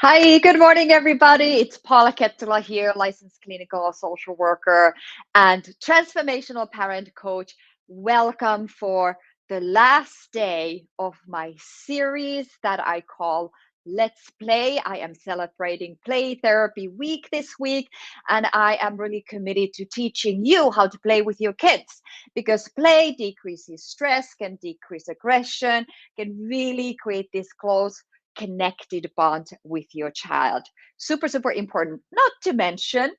Hi, good morning, everybody. It's Paula Kettula here, licensed clinical social worker and transformational parent coach. Welcome for the last day of my series that I call Let's Play. I am celebrating Play Therapy Week this week, and I am really committed to teaching you how to play with your kids because play decreases stress, can decrease aggression, can really create this close connected bond with your child. Super, super important. Not to mention,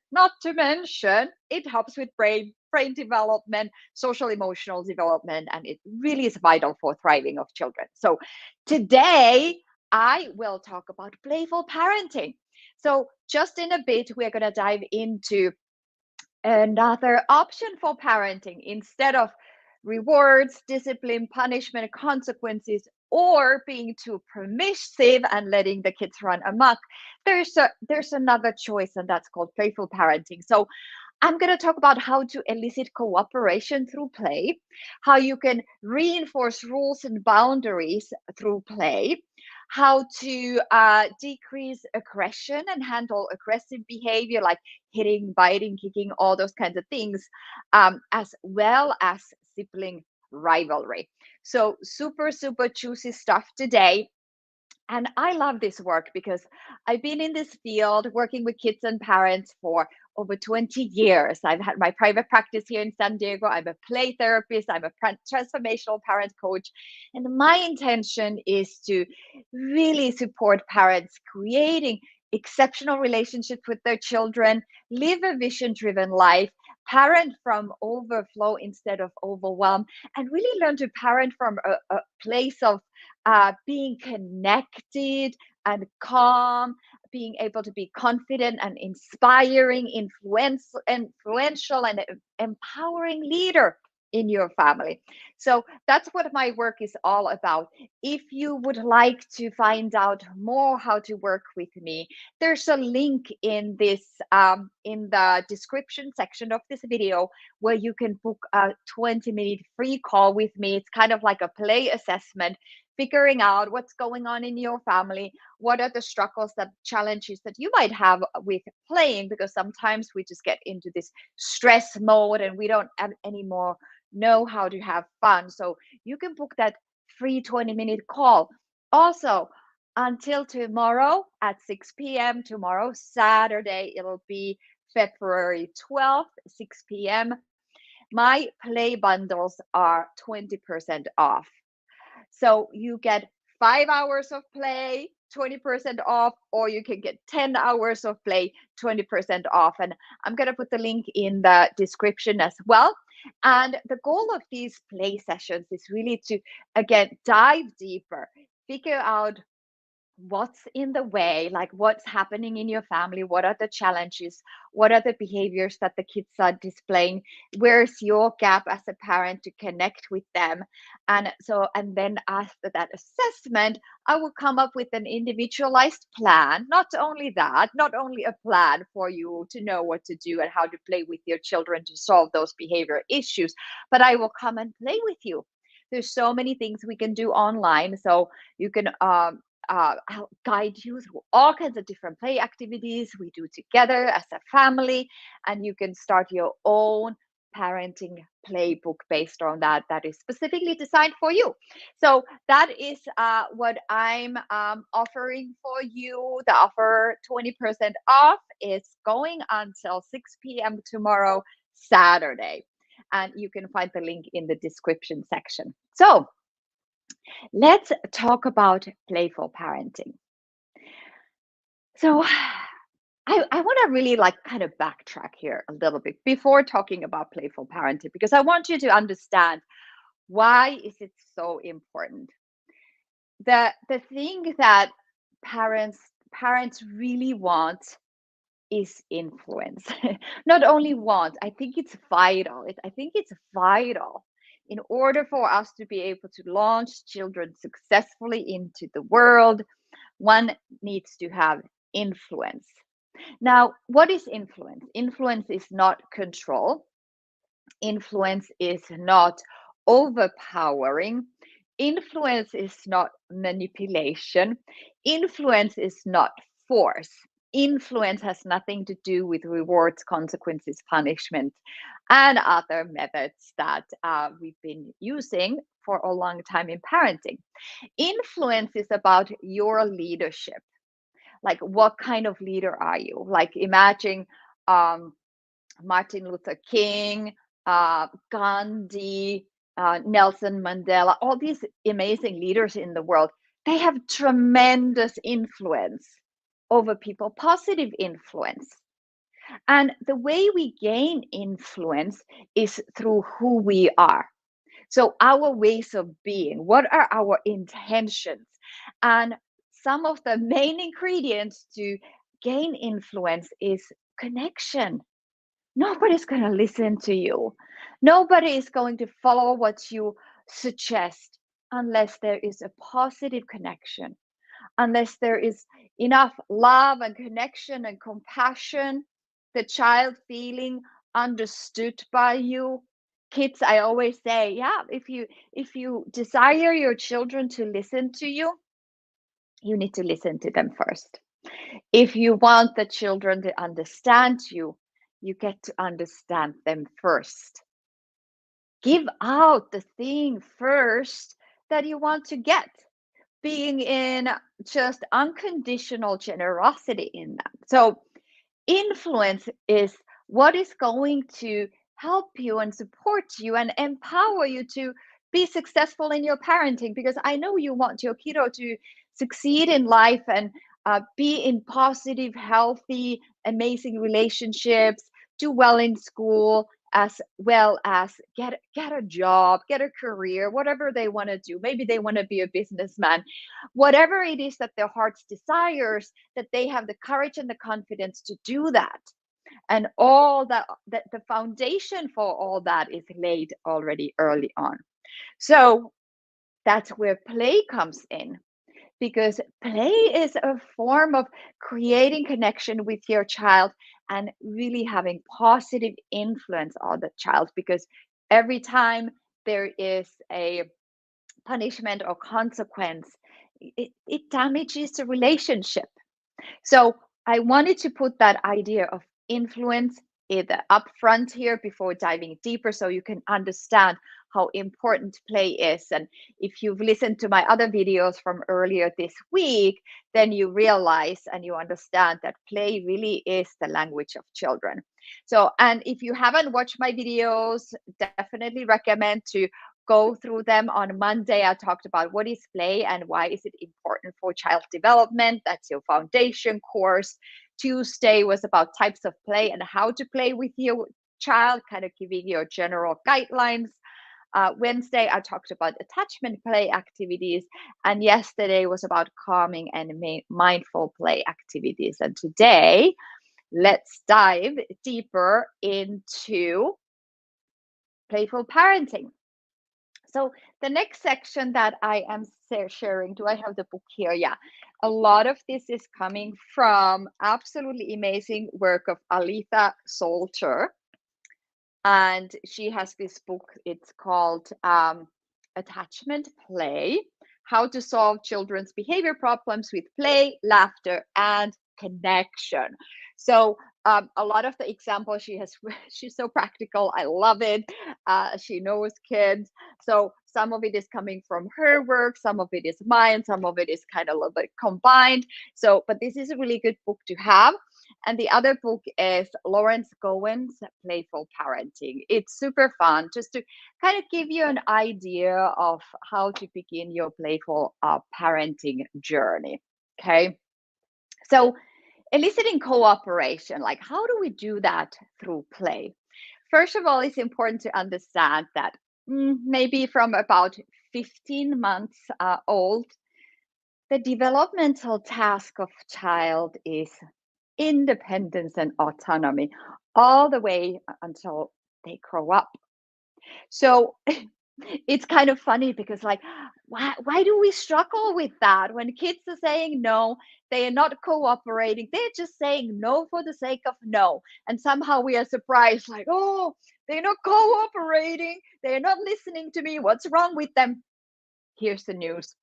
it helps with brain development, social emotional development, and it really is vital for thriving of children. So today I will talk about playful parenting. So just in a bit, we're going to dive into another option for parenting instead of rewards, discipline, punishment, consequences, or being too permissive and letting the kids run amok. There's another choice, and that's called playful parenting. So I'm going to talk about how to elicit cooperation through play, how you can reinforce rules and boundaries through play, how to decrease aggression and handle aggressive behavior like hitting, biting, kicking, all those kinds of things, as well as sibling rivalry. So, super, super juicy stuff today. And I love this work because I've been in this field working with kids and parents for over 20 years. I've had my private practice here in San Diego. I'm a play therapist, I'm a transformational parent coach. And my intention is to really support parents creating exceptional relationships with their children, live a vision driven life, parent from overflow instead of overwhelm, and really learn to parent from a place of being connected and calm, being able to be confident and inspiring, influential, and empowering leader in your family. So that's what my work is all about. If you would like to find out more how to work with me, there's a link in this in the description section of this video where you can book a 20-minute free call with me. It's kind of like a play assessment, figuring out what's going on in your family, what are the struggles, the challenges that you might have with playing, because sometimes we just get into this stress mode and we don't anymore know how to have fun. So you can book that free 20-minute call. Also, until tomorrow at 6 p.m., tomorrow, Saturday, it'll be February 12th, 6 p.m. My play bundles are 20% off. So you get 5 hours of play, 20% off, or you can get 10 hours of play, 20% off. And I'm going to put the link in the description as well. And the goal of these play sessions is really to, again, dive deeper, figure out what's in the way, like what's happening in your family, what are the challenges, what are the behaviors that the kids are displaying, where's your gap as a parent to connect with them. And then after that assessment, I will come up with an individualized plan. Not only that, not only a plan for you to know what to do and how to play with your children to solve those behavior issues, but I will come and play with you. There's so many things we can do online, so you can I'll guide you through all kinds of different play activities we do together as a family, and you can start your own parenting playbook based on that is specifically designed for you. So that is what I'm offering for you. The offer 20% off is going until 6 p.m. tomorrow, Saturday, and you can find the link in the description section. So let's talk about playful parenting. So I want to really like kind of backtrack here a little bit before talking about playful parenting, because I want you to understand why is it so important. The thing that parents really want is influence. Not only want, I think it's vital. I think it's vital in order for us to be able to launch children successfully into the world. One needs to have influence. Now, what is influence? Influence is not control. Influence is not overpowering. Influence is not manipulation. Influence is not force. Influence has nothing to do with rewards, consequences, punishment, and other methods that we've been using for a long time in parenting. Influence is about your leadership. Like, what kind of leader are you? Like, imagine um, Martin Luther King, Gandhi, Nelson Mandela, all these amazing leaders in the world. They have tremendous influence over people, positive influence. And the way we gain influence is through who we are. So, our ways of being, what are our intentions? And some of the main ingredients to gain influence is connection. Nobody's going to listen to you. Nobody is going to follow what you suggest unless there is a positive connection, unless there is enough love and connection and compassion, the child feeling understood by you. Kids, I always say, yeah, if you desire your children to listen to you, you need to listen to them first. If you want the children to understand you, you get to understand them first. Give out the thing first that you want to get, being in just unconditional generosity in that. So, influence is what is going to help you and support you and empower you to be successful in your parenting, because I know you want your kiddo to succeed in life and be in positive, healthy, amazing relationships, do well in school, as well as get a job, get a career, whatever they want to do. Maybe they want to be a businessman. Whatever it is that their hearts desires, that they have the courage and the confidence to do that. And all that the foundation for all that is laid already early on. So that's where play comes in, because play is a form of creating connection with your child and really having positive influence on the child, because every time there is a punishment or consequence, it damages the relationship. So I wanted to put that idea of influence in the upfront here before diving deeper, so you can understand how important play is. And if you've listened to my other videos from earlier this week, then you realize and you understand that play really is the language of children. So, and if you haven't watched my videos, definitely recommend to go through them. On Monday, I talked about what is play and why is it important for child development. That's your foundation course. Tuesday was about types of play and how to play with your child, kind of giving you general guidelines. Wednesday, I talked about attachment play activities. And yesterday was about calming and mindful play activities. And today, let's dive deeper into playful parenting. So the next section that I am sharing, do I have the book here? Yeah. A lot of this is coming from absolutely amazing work of Aletha Solter. And she has this book, it's called Attachment Play, How to Solve Children's Behavior Problems with Play, Laughter, and Connection. So a lot of the examples she has, she's so practical. I love it. She knows kids. So some of it is coming from her work, some of it is mine, some of it is kind of a little bit combined. So, but this is a really good book to have. And the other book is Lawrence Gowen's Playful Parenting. It's super fun, just to kind of give you an idea of how to begin your playful parenting journey. Okay. So, eliciting cooperation, like, how do we do that through play? First of all, it's important to understand that maybe from about 15 months old, the developmental task of child is independence and autonomy all the way until they grow up. So it's kind of funny because, like, why do we struggle with that when kids are saying no? They are not cooperating, they're just saying no for the sake of no, and somehow we are surprised, like, oh, they're not cooperating, they're not listening to me, what's wrong with them? Here's the news: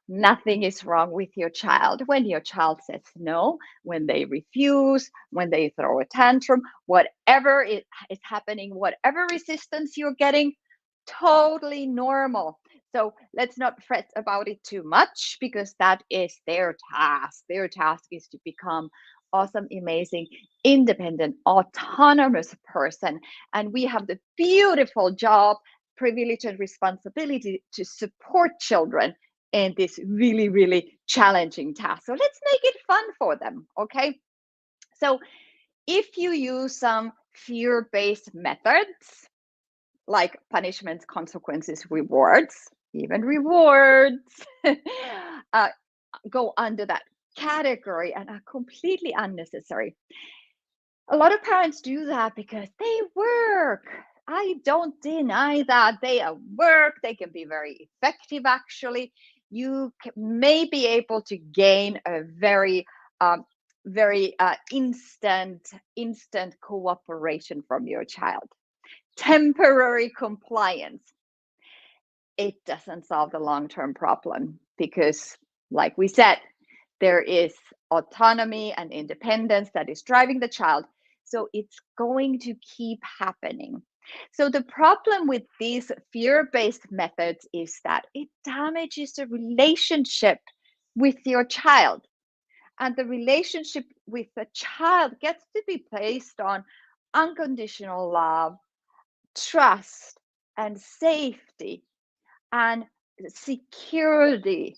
Nothing is wrong with your child. When your child says no, when they refuse, when they throw a tantrum, whatever is happening, whatever resistance you're getting, totally normal. So let's not fret about it too much because that is their task. Their task is to become awesome, amazing, independent, autonomous person. And we have the beautiful job, privilege, and responsibility to support children in this really, really challenging task. So let's make it fun for them, okay? So if you use some fear-based methods like punishments, consequences, rewards, even rewards, uh, go under that category and are completely unnecessary. A lot of parents do that because they work. I don't deny that they work. They can be very effective, actually. You may be able to gain a um, very instant cooperation from your child. Temporary compliance. It doesn't solve the long-term problem because, like we said, there is autonomy and independence that is driving the child. So it's going to keep happening. So the problem with these fear-based methods is that it damages the relationship with your child. And the relationship with the child gets to be based on unconditional love, trust, and safety and security,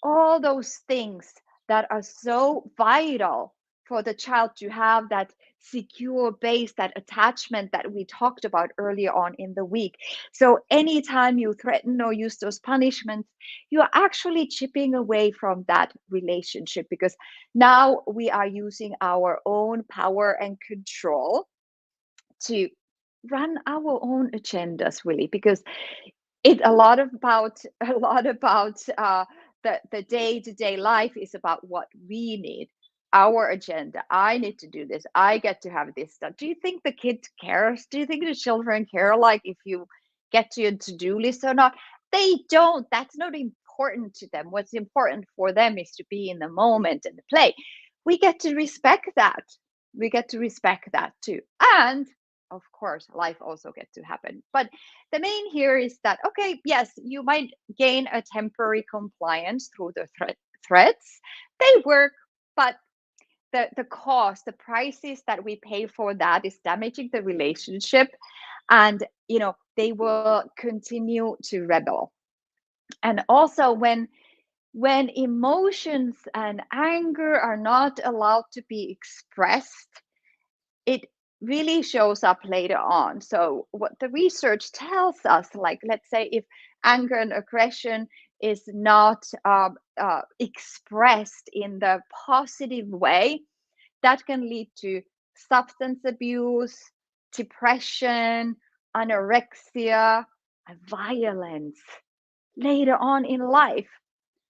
all those things that are so vital for the child to have that secure base, that attachment that we talked about earlier on in the week. So anytime you threaten or use those punishments, you're actually chipping away from that relationship because now we are using our own power and control to run our own agendas, really, because it a lot about the day-to-day life is about what we need, our agenda. I need to do this, I get to have this done. Do you think the kids cares? Do you think the children care, like, if you get to your to-do list or not? They don't. That's not important to them. What's important for them is to be in the moment and the play. We get to respect that. We get to respect that too. And of course, life also gets to happen. But the main here is that, okay, yes, you might gain a temporary compliance through the threats. They work, but the cost, the prices that we pay for that is damaging the relationship. And, they will continue to rebel. And also when emotions and anger are not allowed to be expressed, it really shows up later on. So what the research tells us, like, let's say if anger and aggression is not expressed in the positive way, that can lead to substance abuse, depression, anorexia, and violence later on in life.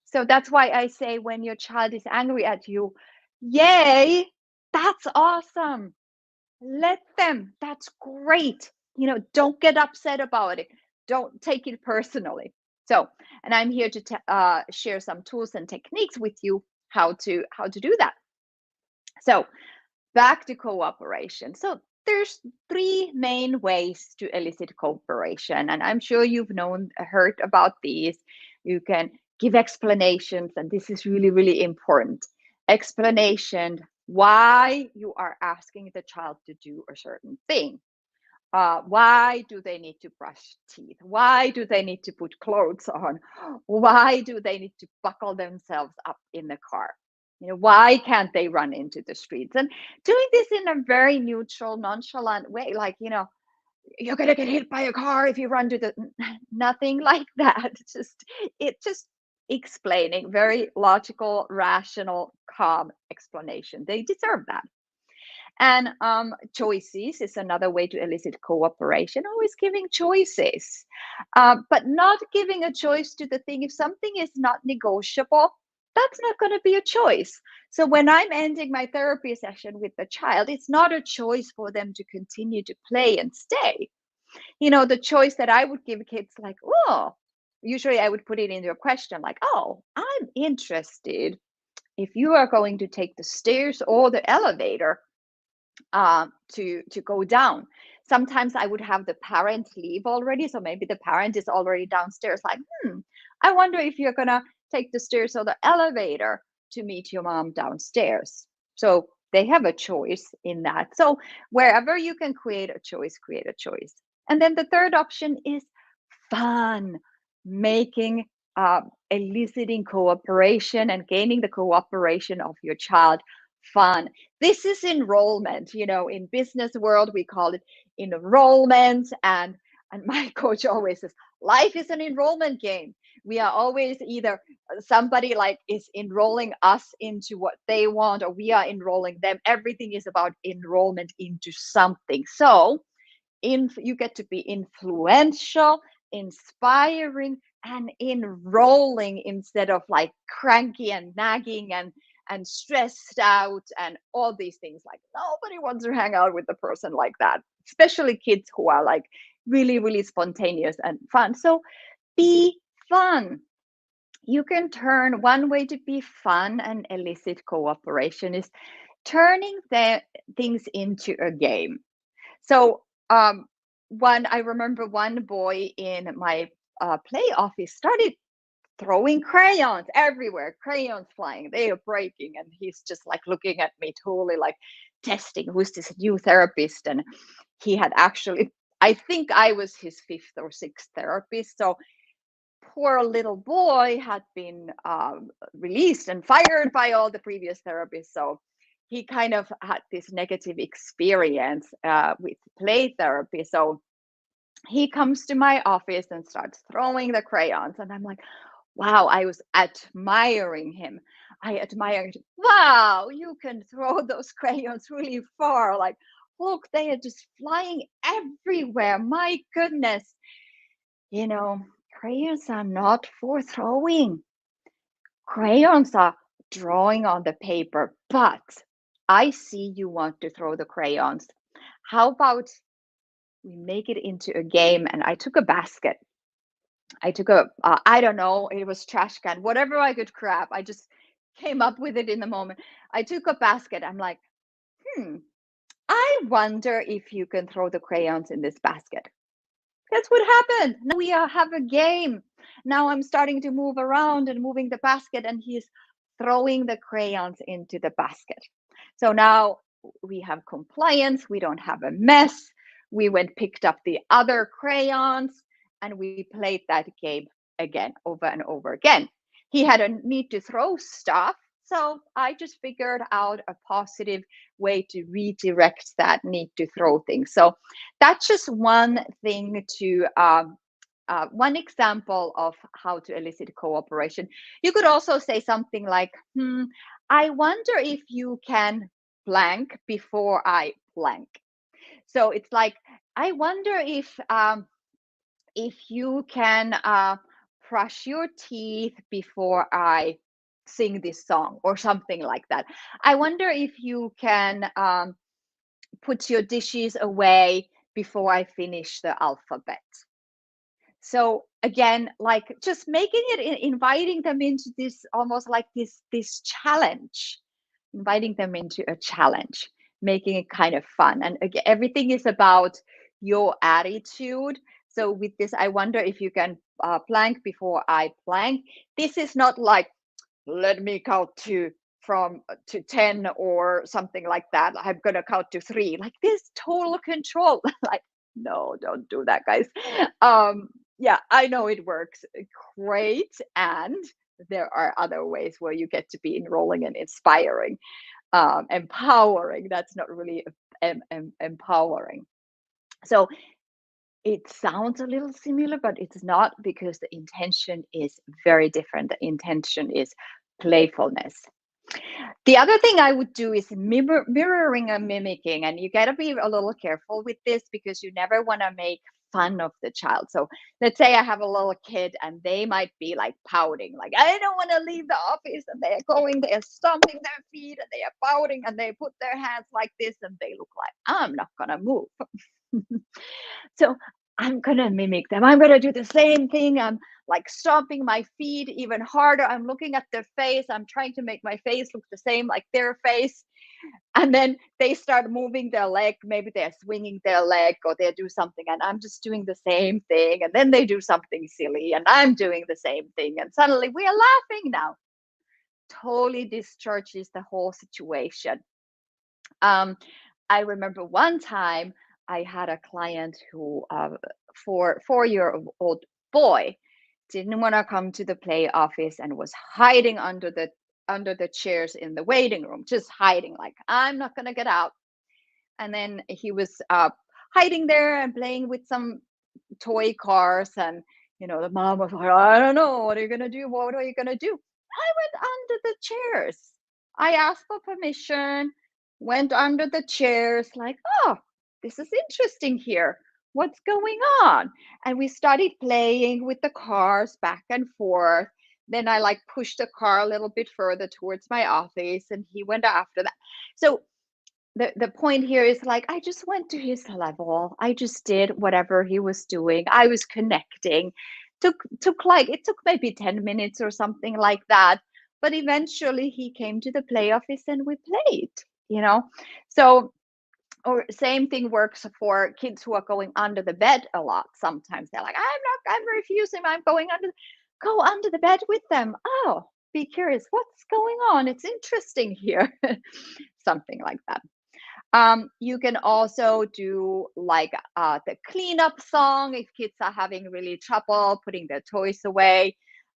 So that's why I say, when your child is angry at you, yay, that's awesome. Let them. That's great. Don't get upset about it. Don't take it personally. So, and I'm here to share some tools and techniques with you how to do that. So, back to cooperation. So, there's three main ways to elicit cooperation, and I'm sure you've heard about these. You can give explanations, and this is really, really important. Explanation why you are asking the child to do a certain thing. Why do they need to brush teeth? Why do they need to put clothes on? Why do they need to buckle themselves up in the car? Why can't they run into the streets? And doing this in a very neutral, nonchalant way, like, you're gonna get hit by a car if you run to the nothing like that. Just explaining, very logical, rational, calm explanation. They deserve that. And choices is another way to elicit cooperation, always giving choices, but not giving a choice to the thing. If something is not negotiable, that's not going to be a choice. So when I'm ending my therapy session with the child, it's not a choice for them to continue to play and stay. The choice that I would give kids, like, oh, usually I would put it into a question like, oh, I'm interested if you are going to take the stairs or the elevator to go down. Sometimes I would have the parent leave already, so maybe the parent is already downstairs. Like, I wonder if you're gonna take the stairs or the elevator to meet your mom downstairs. So they have a choice in that. So wherever you can create a choice, create a choice. And then the third option is fun, making eliciting cooperation and gaining the cooperation of your child fun. This is enrollment. In business world we call it enrollment, and my coach always says life is an enrollment game. We are always either somebody like is enrolling us into what they want, or we are enrolling them. Everything is about enrollment into something. So you get to be influential, inspiring, and enrolling instead of like cranky and nagging and stressed out and all these things. Like nobody wants to hang out with a person like that, especially kids who are like really, really spontaneous and fun. So be fun. You can turn one way to be fun and elicit cooperation is turning the things into a game. So I remember one boy in my play office started throwing crayons everywhere, crayons flying, they are breaking, and he's just like looking at me totally like testing who's this new therapist. And he had actually, I think I was his fifth or sixth therapist. So poor little boy had been released and fired by all the previous therapists. So he kind of had this negative experience with play therapy. So he comes to my office and starts throwing the crayons. And I'm like, wow, I was admiring him. I admired, wow, you can throw those crayons really far. Like, look, they are just flying everywhere. My goodness. Crayons are not for throwing. Crayons are drawing on the paper, but I see you want to throw the crayons. How about we make it into a game? And I took a basket. I took I don't know, it was trash can, whatever I could grab. I just came up with it in the moment. I took a basket. I'm like, I wonder if you can throw the crayons in this basket. That's what happened. Now we have a game. Now I'm starting to move around and moving the basket, and he's throwing the crayons into the basket. So now we have compliance. We don't have a mess. We went picked up the other crayons, and we played that game again, over and over again. He had a need to throw stuff. So I just figured out a positive way to redirect that need to throw things. So that's just one thing to one example of how to elicit cooperation. You could also say something like, I wonder if you can blank before I blank. So it's like, I wonder if you can brush your teeth before I sing this song, or something like that. I wonder if you can put your dishes away before I finish the alphabet. So again, like just making it, inviting them into this, almost like this challenge, inviting them into a challenge, making it kind of fun. And again, everything is about your attitude. So with this, I wonder if you can plank before I plank. This is not like, let me count to 10 or something like that. I'm gonna count to 3. Like this total control. Like, no, don't do that, guys. Yeah, I know it works great, and there are other ways where you get to be enrolling and inspiring, empowering. That's not really empowering. So it sounds a little similar, but it's not, because the intention is very different. The intention is playfulness. The other thing I would do is mirroring and mimicking. And you got to be a little careful with this, because you never want to make fun of the child. So let's say I have a little kid and they might be like pouting, like, I don't want to leave the office. And they are stomping their feet, and they are pouting, and they put their hands like this, and they look like, I'm not going to move. So I'm going to mimic them. I'm going to do the same thing. I'm like stomping my feet even harder. I'm looking at their face. I'm trying to make my face look the same like their face. And then they start moving their leg. Maybe they're swinging their leg or they do something, and I'm just doing the same thing. And then they do something silly, and I'm doing the same thing. And suddenly we are laughing now. Totally discharges the whole situation. I remember one time I had a client who, 4-year-old boy, didn't want to come to the play office and was hiding under the chairs in the waiting room, just hiding, like, I'm not gonna get out. And then he was hiding there and playing with some toy cars, and the mom was like, I don't know, what are you gonna do? What are you gonna do? I went under the chairs. I asked for permission, went under the chairs, like, oh, this is interesting here. What's going on? And we started playing with the cars back and forth. Then I like pushed the car a little bit further towards my office, and he went after that. So the point here is, like, I just went to his level. I just did whatever he was doing. I was connecting. It took maybe 10 minutes or something like that. But eventually he came to the play office and we played, you know. So, or same thing works for kids who are going under the bed a lot. Sometimes they're like, I'm refusing, I'm going under. Go under the bed with them. Oh, be curious, what's going on? It's interesting here. Something like that. You can also do like the cleanup song if kids are having really trouble putting their toys away.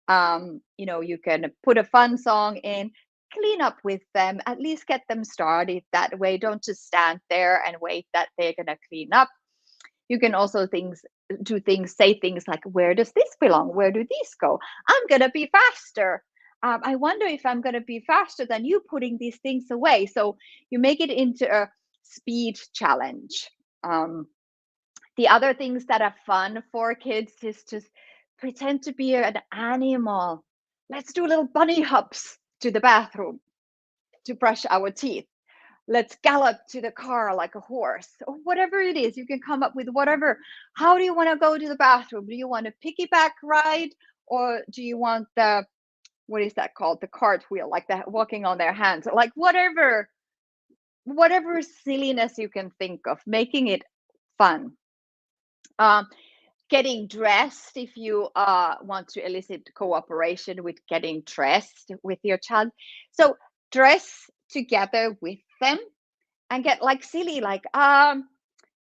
You can put a fun song in, clean up with them, at least get them started that way. Don't just stand there and wait that they're going to clean up. You can also say things like, where does this belong? Where do these go? I'm going to be faster. I wonder if I'm going to be faster than you putting these things away. So you make it into a speed challenge. The other things that are fun for kids is just pretend to be an animal. Let's do little bunny hops to the bathroom to brush our teeth. Let's gallop to the car like a horse, or whatever it is. You can come up with whatever. How do you want to go to the bathroom? Do you want a piggyback ride, or do you want what is that called? The cartwheel, like that, walking on their hands, like whatever silliness you can think of, making it fun. Getting dressed, if you want to elicit cooperation with getting dressed with your child. So dress together with them and get like silly, like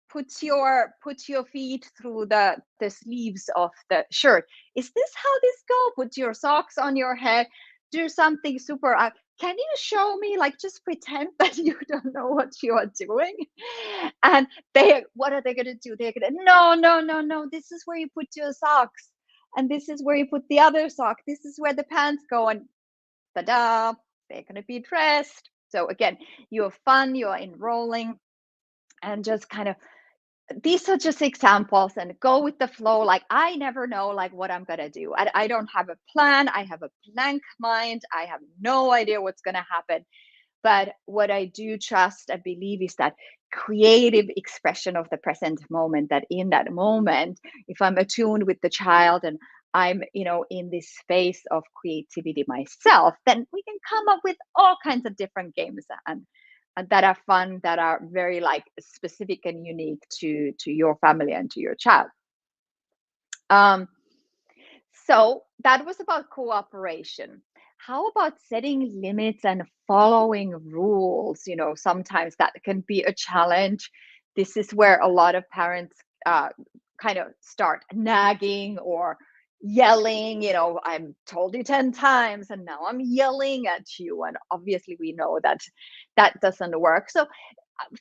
put your feet through the sleeves of the shirt. Is this how this go? Put your socks on your head. Do something super. Can you show me? Like, just pretend that you don't know what you are doing. And what are they gonna do? They're gonna, no, no, no, no. This is where you put your socks, and this is where you put the other sock. This is where the pants go, and ta-da! They're gonna be dressed. So again, you're fun. You're enrolling, and just kind of, these are just examples, and go with the flow. Like, I never know like what I'm gonna do. I don't have a plan. I have a blank mind. I have no idea what's gonna happen. But what I do trust and believe is that creative expression of the present moment, that in that moment, if I'm attuned with the child and I'm, in this space of creativity myself, then we can come up with all kinds of different games and that are fun, that are very like specific and unique to your family and to your child. So that was about cooperation. How about setting limits and following rules? Sometimes that can be a challenge. This is where a lot of parents kind of start nagging or yelling. I'm told you 10 times and now I'm yelling at you. And obviously we know that that doesn't work. So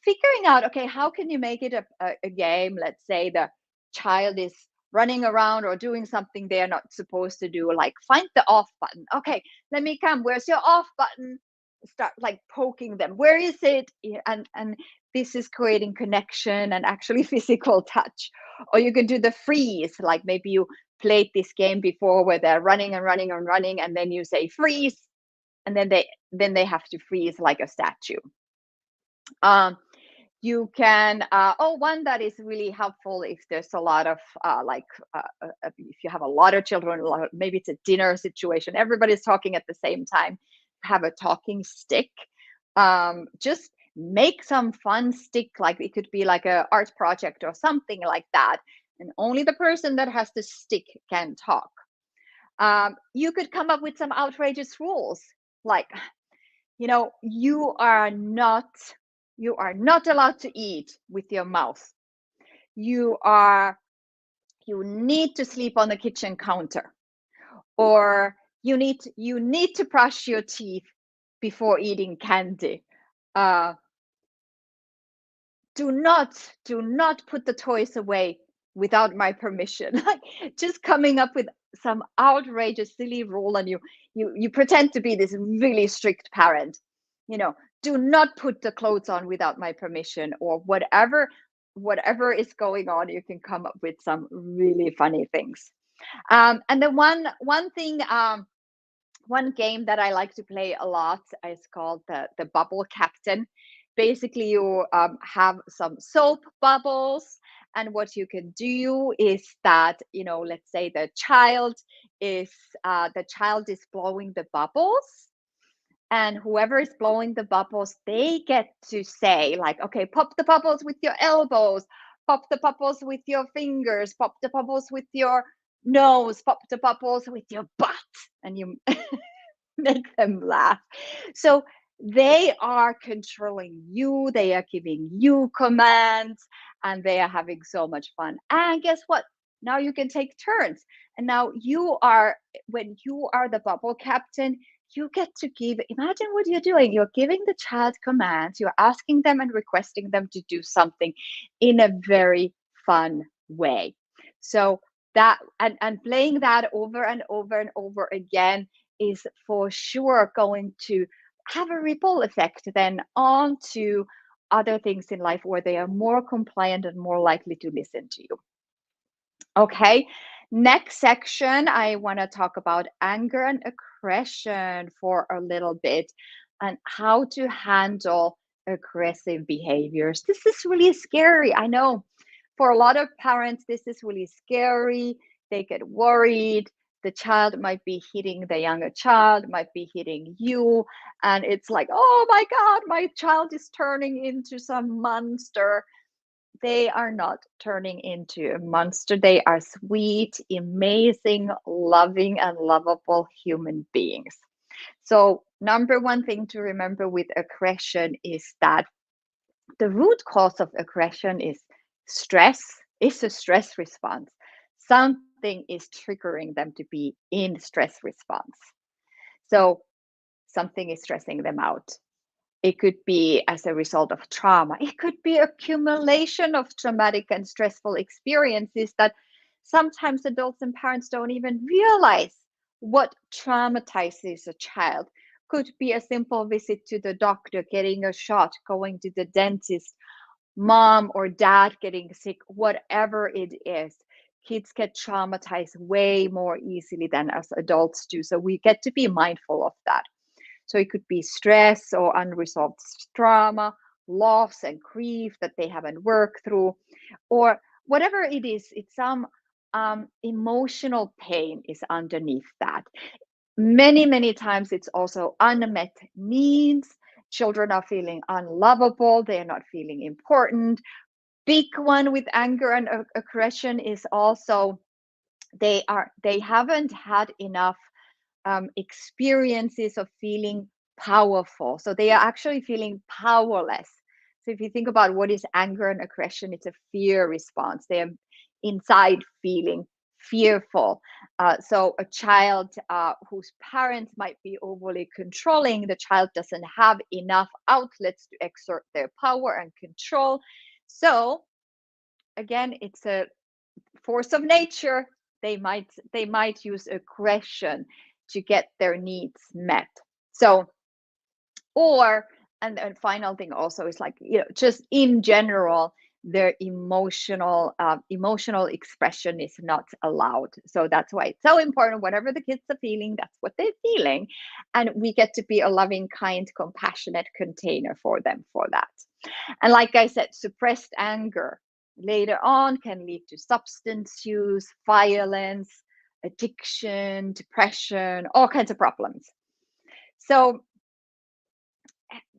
figuring out, okay, how can you make it a game? Let's say the child is running around or doing something they're not supposed to do, like find the off button. Okay, let me come. Where's your off button? Start like poking them. Where is it? And this is creating connection and actually physical touch. Or you can do the freeze, like maybe you played this game before where they're running and running and running, and then you say freeze, and then they have to freeze like a statue. You can, one that is really helpful if there's a lot of, if you have a lot of children, maybe it's a dinner situation, everybody's talking at the same time, have a talking stick. Just make some fun stick, like it could be like a art project or something like that. And only the person that has the stick can talk. You could come up with some outrageous rules, like, you are not allowed to eat with your mouth. You need to sleep on the kitchen counter, or you need to brush your teeth before eating candy. Do not put the toys away without my permission. Like, just coming up with some outrageous silly rule, and you pretend to be this really strict parent. Do not put the clothes on without my permission, or whatever is going on. You can come up with some really funny things. And then one thing, one game that I like to play a lot is called the Bubble Captain. Basically, you have some soap bubbles, and what you can do is that, let's say the child is blowing the bubbles, and whoever is blowing the bubbles, they get to say, like, okay, pop the bubbles with your elbows, pop the bubbles with your fingers, pop the bubbles with your nose, pop the bubbles with your butt, and you make them laugh. So they are controlling you, they are giving you commands, and they are having so much fun. And guess what? Now you can take turns. And now when you are the bubble captain, you get to imagine what you're doing. You're giving the child commands, you're asking them and requesting them to do something in a very fun way. So that, and playing that over and over and over again is for sure going to have a ripple effect then on to other things in life, where they are more compliant and more likely to listen to you. Okay, next section, I want to talk about anger and aggression for a little bit, and how to handle aggressive behaviors. This is really scary. I know for a lot of parents, this is really scary. They get worried. The child might be hitting the younger child, might be hitting you. And it's like, oh my God, my child is turning into some monster. They are not turning into a monster. They are sweet, amazing, loving, and lovable human beings. So, number one thing to remember with aggression is that the root cause of aggression is stress. It's a stress response. Something is triggering them to be in stress response. So something is stressing them out. It could be as a result of trauma. It could be accumulation of traumatic and stressful experiences that sometimes adults and parents don't even realize what traumatizes a child. Could be a simple visit to the doctor, getting a shot, going to the dentist, mom or dad getting sick, whatever it is. Kids get traumatized way more easily than us adults do. So we get to be mindful of that. So it could be stress or unresolved trauma, loss and grief that they haven't worked through, or whatever it is. It's some emotional pain is underneath that. Many times it's also unmet needs. Children are feeling unlovable. They are not feeling important. Big one with anger and aggression is also they haven't had enough experiences of feeling powerful. So they are actually feeling powerless. So if you think about what is anger and aggression, it's a fear response. They are inside feeling fearful. So a child whose parents might be overly controlling, the child doesn't have enough outlets to exert their power and control. So again, it's a force of nature. They might use aggression to get their needs met. So, and final thing also is, like, just in general, their emotional expression is not allowed. So that's why it's so important. Whatever the kids are feeling, that's what they're feeling, and we get to be a loving, kind, compassionate container for them for that. And like I said, suppressed anger later on can lead to substance use, violence, addiction, depression, all kinds of problems. So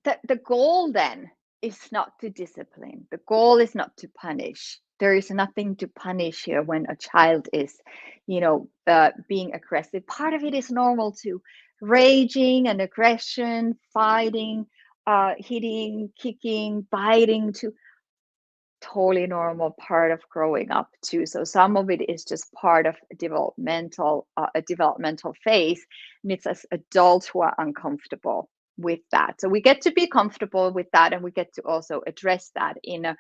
the goal then is not to discipline. The goal is not to punish. There is nothing to punish here when a child is, being aggressive. Part of it is normal too. Raging and aggression, fighting, hitting, kicking, biting, to totally normal part of growing up too. So some of it is just part of a developmental phase, and it's as adults who are uncomfortable with that. So we get to be comfortable with that, and we get to also address that in a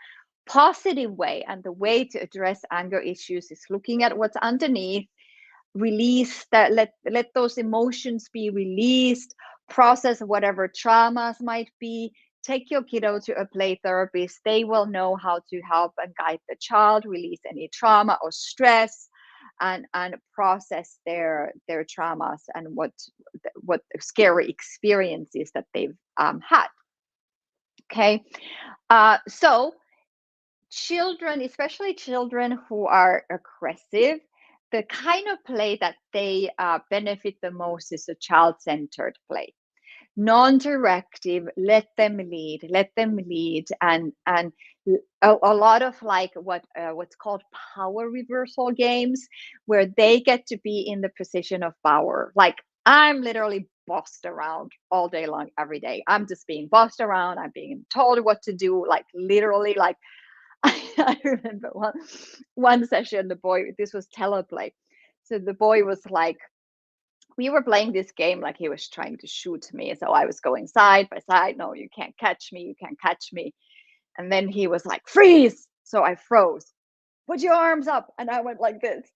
positive way. And the way to address anger issues is looking at what's underneath, release that, let those emotions be released, process whatever traumas might be. Take your kiddo to a play therapist. They will know how to help and guide the child release any trauma or stress, and process their traumas and what scary experiences that they've had. Okay, so children, especially children who are aggressive, the kind of play that they benefit the most is a child-centered play, non-directive. Let them lead, and a lot of like what's called power reversal games, where they get to be in the position of power. Like, I'm literally bossed around all day long, every day. I'm just being bossed around. I'm being told what to do, like literally. Like, I remember one session, the boy, this was teleplay. So the boy was like, we were playing this game, like he was trying to shoot me. So I was going side by side. No, you can't catch me. You can't catch me. And then he was like, freeze. So I froze. Put your arms up. And I went like this.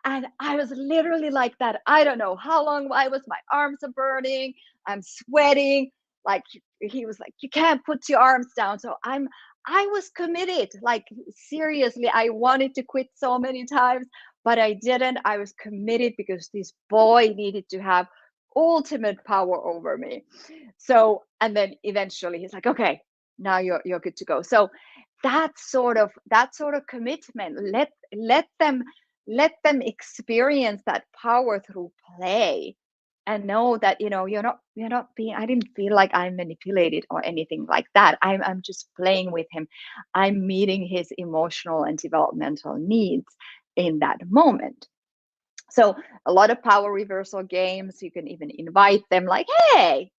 And I was literally like that. I don't know how long I was. My arms are burning. I'm sweating. Like, he was like, you can't put your arms down. So I was committed. Like, seriously, I wanted to quit so many times, but I didn't. I was committed because this boy needed to have ultimate power over me. So, and then eventually he's like, okay, now you're good to go. So that sort of commitment, let them experience that power through play, and know that you're not being, I didn't feel like I'm manipulated or anything like that. I'm just playing with him. I'm meeting his emotional and developmental needs in that moment. So a lot of power reversal games, you can even invite them, like, hey,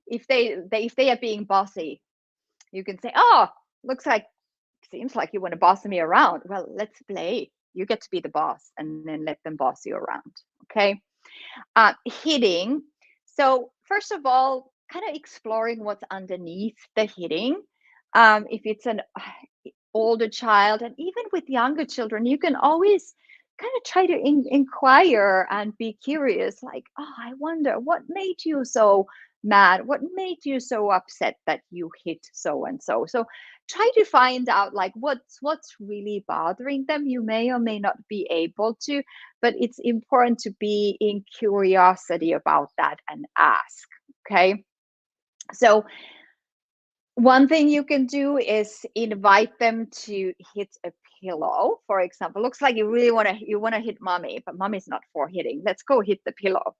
if they are being bossy, you can say, oh, seems like you want to boss me around. Well, let's play. You get to be the boss, and then let them boss you around. Okay. Hitting. So first of all, kind of exploring what's underneath the hitting. If it's an older child, and even with younger children, you can always kind of try to inquire and be curious, like, oh, I wonder what made you so mad, what made you so upset that you hit so and so. So try to find out, like, what's really bothering them. You may or may not be able to, but it's important to be in curiosity about that and ask. Okay, so one thing you can do is invite them to hit a pillow. For example, looks like you really want to hit mommy, but mommy's not for hitting. Let's go hit the pillow.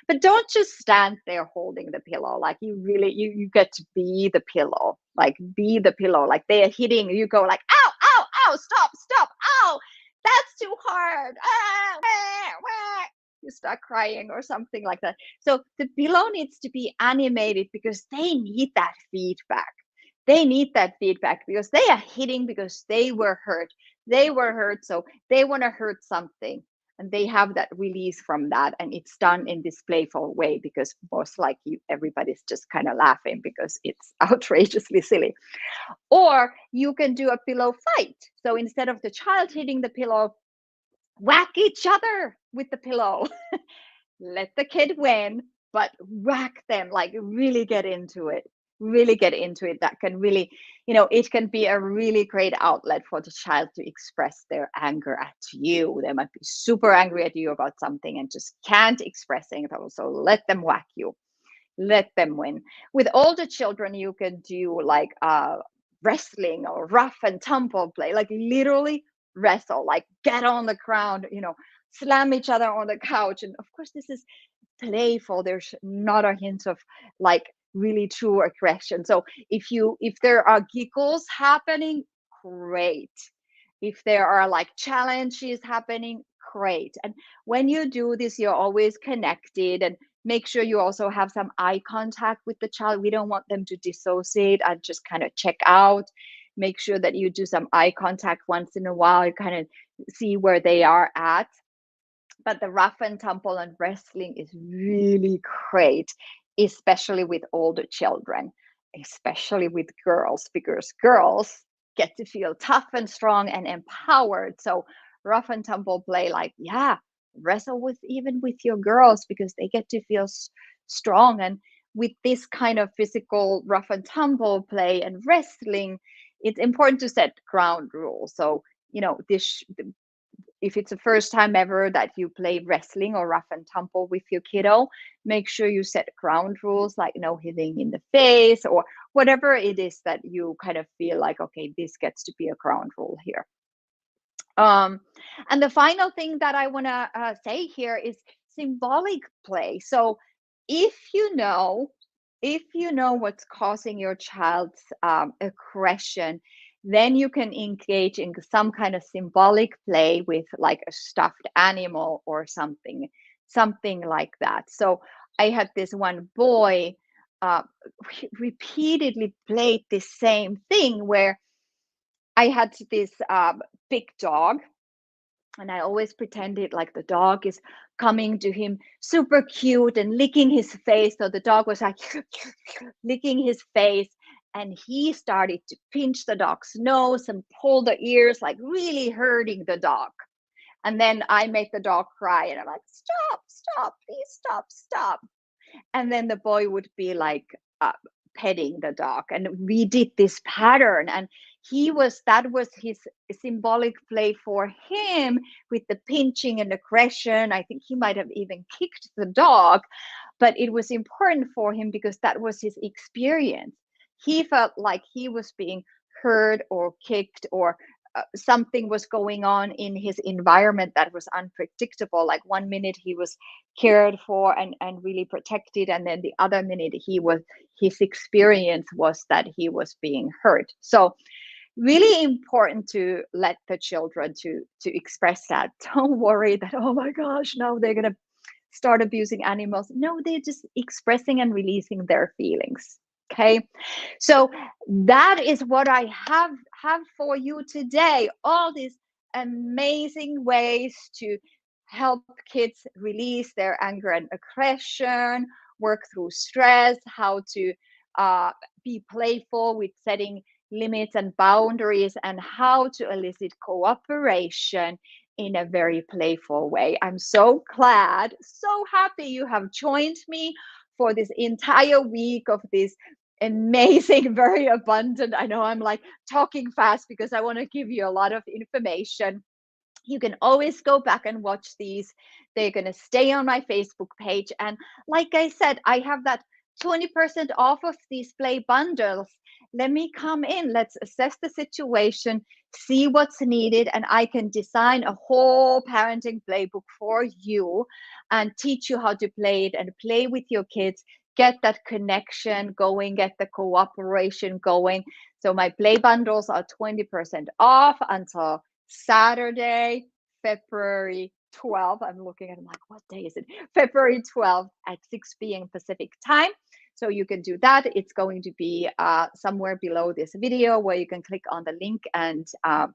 But don't just stand there holding the pillow. Like, you get to be the pillow. Like, be the pillow. Like, they are hitting, you go like, ow, ow, ow, stop, ow, that's too hard. Ah, wah, wah. You start crying or something like that. So the pillow needs to be animated, because they need that feedback. They need that feedback because they are hitting because they were hurt. So they want to hurt something, and they have that release from that, and it's done in this playful way, because most likely everybody's just kind of laughing because it's outrageously silly. Or you can do a pillow fight. So instead of the child hitting the pillow, whack each other with the pillow. Let the kid win, but whack them, like, really get into it. That can really, it can be a really great outlet for the child to express their anger at you. They might be super angry at you about something and just can't express it. So let them whack you, let them win. With older children, you can do like wrestling or rough and tumble play, like literally wrestle, like get on the ground, slam each other on the couch. And of course, this is playful. There's not a hint of like really true aggression. So if there are giggles happening, great. If there are like challenges happening, great. And when you do this, you're always connected, and make sure you also have some eye contact with the child. We don't want them to dissociate and just kind of check out. Make sure that you do some eye contact once in a while, you kind of see where they are at. But the rough and tumble and wrestling is really great, especially with older children, especially with girls, because girls get to feel tough and strong and empowered. So rough and tumble play, like, yeah, wrestle with even with your girls, because they get to feel strong. And with this kind of physical rough and tumble play and wrestling, it's important to set ground rules. So this, if it's the first time ever that you play wrestling or rough and tumble with your kiddo, make sure you set ground rules, like no hitting in the face or whatever it is that you kind of feel like, okay, this gets to be a ground rule here. And the final thing that I want to say here is symbolic play. So if you know what's causing your child's aggression, then you can engage in some kind of symbolic play with like a stuffed animal or something like that. So I had this one boy repeatedly played the same thing, where I had this big dog, and I always pretended like the dog is coming to him super cute and licking his face. So the dog was like licking his face, and he started to pinch the dog's nose and pull the ears, like really hurting the dog. And then I made the dog cry, and I'm like, stop, please stop. And then the boy would be like petting the dog, and we did this pattern, and that was his symbolic play for him, with the pinching and aggression. I think he might have even kicked the dog, but it was important for him because that was his experience. He felt like he was being hurt or kicked, or something was going on in his environment that was unpredictable. Like one minute he was cared for and really protected, and then the other minute his experience was that he was being hurt. So really important to let the children to express that. Don't worry that, oh my gosh, now they're going to start abusing animals. No, they're just expressing and releasing their feelings. Okay, so that is what I have for you today. All these amazing ways to help kids release their anger and aggression, work through stress, how to be playful with setting limits and boundaries, and how to elicit cooperation in a very playful way. I'm so glad, so happy you have joined me for this entire week of this amazing, very abundant. I know I'm like talking fast because I want to give you a lot of information. You can always go back and watch these. They're going to stay on my Facebook page. And like I said, I have that 20% off of these play bundles. Let me come in. Let's assess the situation, see what's needed, and I can design a whole parenting playbook for you and teach you how to play it and play with your kids. Get that connection going, get the cooperation going. So my play bundles are 20% off until Saturday, February 12th. I'm looking at it, I'm like, what day is it? February 12th at 6 p.m. Pacific time. So you can do that. It's going to be somewhere below this video where you can click on the link and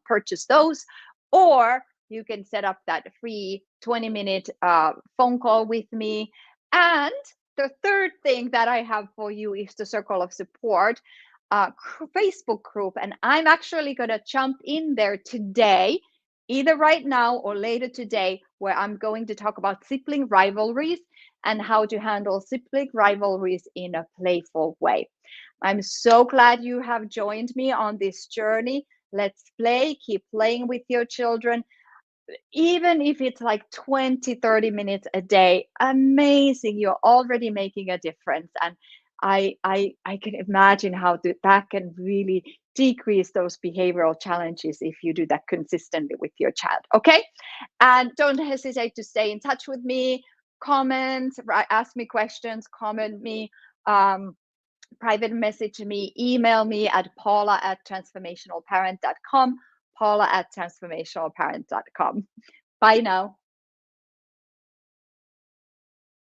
purchase those. Or you can set up that free 20-minute phone call with me. And the third thing that I have for you is the Circle of Support Facebook group. And I'm actually going to jump in there today, either right now or later today, where I'm going to talk about sibling rivalries and how to handle sibling rivalries in a playful way. I'm so glad you have joined me on this journey. Let's play, keep playing with your children. Even if it's like 20, 30 minutes a day, amazing. You're already making a difference. And I can imagine how that can really decrease those behavioral challenges if you do that consistently with your child. Okay, and don't hesitate to stay in touch with me, comment, ask me questions, comment me, private message me, email me at paula@transformationalparent.com, paula@transformationalparent.com. Bye now.